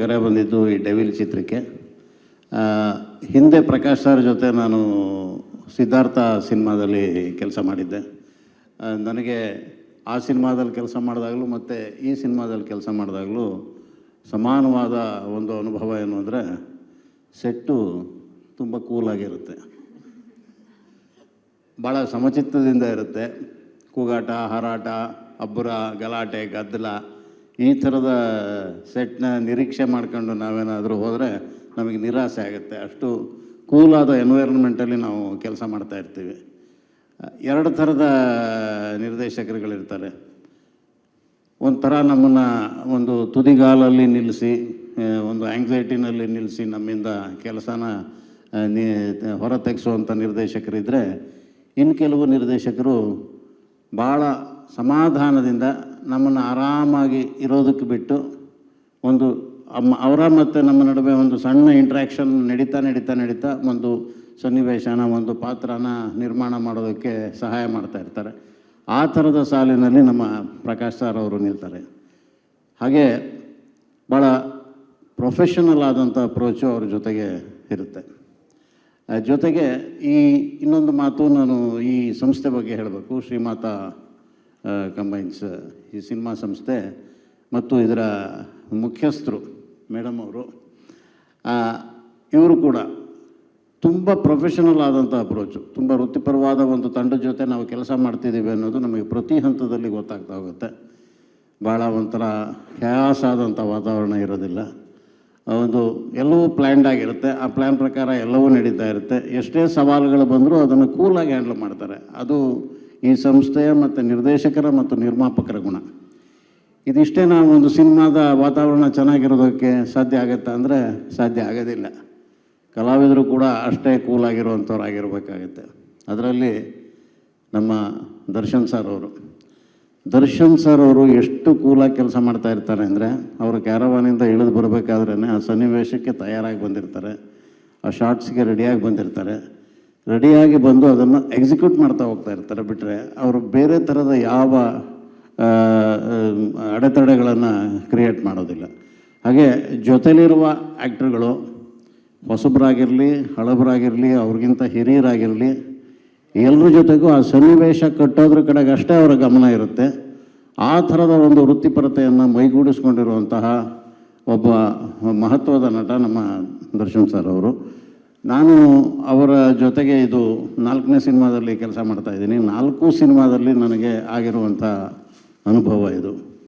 ಕರೆ ಬಂದಿದ್ದು ಈ ಡೆವಿಲ್ ಚಿತ್ರಕ್ಕೆ. ಹಿಂದೆ ಪ್ರಕಾಶ್ ಸರ್ ಜೊತೆ ನಾನು ಸಿದ್ಧಾರ್ಥ ಸಿನಿಮಾದಲ್ಲಿ ಕೆಲಸ ಮಾಡಿದ್ದೆ. ನನಗೆ ಆ ಸಿನಿಮಾದಲ್ಲಿ ಕೆಲಸ ಮಾಡಿದಾಗಲೂ ಮತ್ತು ಈ ಸಿನಿಮಾದಲ್ಲಿ ಕೆಲಸ ಮಾಡಿದಾಗಲೂ ಸಮಾನವಾದ ಒಂದು ಅನುಭವ ಏನು ಅಂದರೆ, ಸೆಟ್ಟು ತುಂಬ ಕೂಲಾಗಿರುತ್ತೆ, ಭಾಳ ಸಮಚಿತ್ತದಿಂದ ಇರುತ್ತೆ. ಕೂಗಾಟ, ಹಾರಾಟ, ಅಬ್ಬರ, ಗಲಾಟೆ, ಗದ್ದಲ ಈ ಥರದ ಸೆಟ್ನ ನಿರೀಕ್ಷೆ ಮಾಡ್ಕೊಂಡು ನಾವೇನಾದರೂ ಹೋದರೆ ನಮಗೆ ನಿರಾಸೆ ಆಗುತ್ತೆ. ಅಷ್ಟು ಕೂಲಾದ ಎನ್ವೈರನ್ಮೆಂಟಲ್ಲಿ ನಾವು ಕೆಲಸ ಮಾಡ್ತಾಯಿರ್ತೀವಿ. ಎರಡು ಥರದ ನಿರ್ದೇಶಕರುಗಳಿರ್ತಾರೆ. ಒಂಥರ ನಮ್ಮನ್ನು ಒಂದು ತುದಿಗಾಲಲ್ಲಿ ನಿಲ್ಲಿಸಿ, ಒಂದು ಆ್ಯಂಗ್ಸೈಟಿನಲ್ಲಿ ನಿಲ್ಲಿಸಿ ನಮ್ಮಿಂದ ಕೆಲಸನ ಹೊರ ತೆಗೆಸುವಂಥ ನಿರ್ದೇಶಕರಿದ್ದರೆ, ಇನ್ನು ಕೆಲವು ನಿರ್ದೇಶಕರು ಭಾಳ ಸಮಾಧಾನದಿಂದ ನಮ್ಮನ್ನು ಆರಾಮಾಗಿ ಇರೋದಕ್ಕೆ ಬಿಟ್ಟು ಒಂದು ಅವರ ಮತ್ತು ನಮ್ಮ ನಡುವೆ ಒಂದು ಸಣ್ಣ ಇಂಟ್ರ್ಯಾಕ್ಷನ್ ನಡೀತಾ ಒಂದು ಸನ್ನಿವೇಶನ, ಒಂದು ಪಾತ್ರನ ನಿರ್ಮಾಣ ಮಾಡೋದಕ್ಕೆ ಸಹಾಯ ಮಾಡ್ತಾಯಿರ್ತಾರೆ. ಆ ಥರದ ಸಾಲಿನಲ್ಲಿ ನಮ್ಮ ಪ್ರಕಾಶ್ ಸರ್ ಅವರು ನಿಲ್ತಾರೆ. ಹಾಗೆ ಭಾಳ ಪ್ರೊಫೆಷನಲ್ ಆದಂಥ ಅಪ್ರೋಚು ಅವ್ರ ಜೊತೆಗೆ ಇರುತ್ತೆ. ಜೊತೆಗೆ ಈ ಇನ್ನೊಂದು ಮಾತು ನಾನು ಈ ಸಂಸ್ಥೆ ಬಗ್ಗೆ ಹೇಳಬೇಕು. ಶ್ರೀಮಾತ ಕಂಬೈನ್ಸ್ ಈ ಸಿನಿಮಾ ಸಂಸ್ಥೆ ಮತ್ತು ಇದರ ಮುಖ್ಯಸ್ಥರು ಮೇಡಮ್ ಅವರು, ಇವರು ಕೂಡ ತುಂಬ ಪ್ರೊಫೆಷನಲ್ ಆದಂಥ ಅಪ್ರೋಚು, ತುಂಬ ವೃತ್ತಿಪರವಾದ ಒಂದು ತಂಡದ ಜೊತೆ ನಾವು ಕೆಲಸ ಮಾಡ್ತಿದ್ದೀವಿ ಅನ್ನೋದು ನಮಗೆ ಪ್ರತಿ ಹಂತದಲ್ಲಿ ಗೊತ್ತಾಗ್ತಾ ಹೋಗುತ್ತೆ. ಭಾಳ ಒಂಥರ ಕ್ಯಾಸ್ ಆದಂಥ ವಾತಾವರಣ ಇರೋದಿಲ್ಲ. ಒಂದು ಎಲ್ಲವೂ ಪ್ಲ್ಯಾನ್ಡ್ ಆಗಿರುತ್ತೆ. ಆ ಪ್ಲ್ಯಾನ್ ಪ್ರಕಾರ ಎಲ್ಲವೂ ನಡೀತಾ ಇರುತ್ತೆ. ಎಷ್ಟೇ ಸವಾಲುಗಳು ಬಂದರೂ ಅದನ್ನು ಕೂಲಾಗಿ ಹ್ಯಾಂಡಲ್ ಮಾಡ್ತಾರೆ. ಅದು ಈ ಸಂಸ್ಥೆಯ ಮತ್ತು ನಿರ್ದೇಶಕರ ಮತ್ತು ನಿರ್ಮಾಪಕರ ಗುಣ. ಇದಿಷ್ಟೇ ನಾವು ಒಂದು ಸಿನಿಮಾದ ವಾತಾವರಣ ಚೆನ್ನಾಗಿರೋದಕ್ಕೆ ಸಾಧ್ಯ ಆಗುತ್ತಾ ಅಂದರೆ ಸಾಧ್ಯ ಆಗೋದಿಲ್ಲ. ಕಲಾವಿದರು ಕೂಡ ಅಷ್ಟೇ ಕೂಲಾಗಿರುವಂಥವ್ರು ಆಗಿರಬೇಕಾಗತ್ತೆ. ಅದರಲ್ಲಿ ನಮ್ಮ ದರ್ಶನ್ ಸರ್ ಅವರು ಎಷ್ಟು ಕೂಲಾಗಿ ಕೆಲಸ ಮಾಡ್ತಾ ಇರ್ತಾರೆ ಅಂದರೆ, ಅವರು ಕ್ಯಾರವಾನಿಂದ ಇಳಿದು ಬರಬೇಕಾದ್ರೇ ಆ ಸನ್ನಿವೇಶಕ್ಕೆ ತಯಾರಾಗಿ ಬಂದಿರ್ತಾರೆ, ಆ ಶಾರ್ಟ್ಸ್ಗೆ ರೆಡಿಯಾಗಿ ಬಂದಿರ್ತಾರೆ. ರೆಡಿಯಾಗಿ ಬಂದು ಅದನ್ನು ಎಕ್ಸಿಕ್ಯೂಟ್ ಮಾಡ್ತಾ ಹೋಗ್ತಾ ಇರ್ತಾರೆ. ಬಿಟ್ಟರೆ ಅವರು ಬೇರೆ ಥರದ ಯಾವ ಅಡೆತಡೆಗಳನ್ನು ಕ್ರಿಯೇಟ್ ಮಾಡೋದಿಲ್ಲ. ಹಾಗೆ ಜೊತೆಲಿರುವ ಆ್ಯಕ್ಟ್ರುಗಳು ಹೊಸಬರಾಗಿರಲಿ, ಹಳಬರಾಗಿರಲಿ, ಅವ್ರಿಗಿಂತ ಹಿರಿಯರಾಗಿರಲಿ, ಎಲ್ಲರ ಜೊತೆಗೂ ಆ ಸನ್ನಿವೇಶ ಕಟ್ಟೋದ್ರ ಕಡೆಗೆ ಅಷ್ಟೇ ಅವರ ಗಮನ ಇರುತ್ತೆ. ಆ ಥರದ ಒಂದು ವೃತ್ತಿಪರತೆಯನ್ನು ಮೈಗೂಡಿಸ್ಕೊಂಡಿರುವಂತಹ ಒಬ್ಬ ಮಹತ್ವದ ನಟ ನಮ್ಮ ದರ್ಶನ್ ಸರ್ ಅವರು. ನಾನು ಅವರ ಜೊತೆಗೆ ಇದು 4ನೇ ಸಿನಿಮಾದಲ್ಲಿ ಕೆಲಸ ಮಾಡ್ತಾಯಿದ್ದೀನಿ. 4 ಸಿನಿಮಾದಲ್ಲಿ ನನಗೆ ಆಗಿರುವಂಥ ಅನುಭವ ಇದು.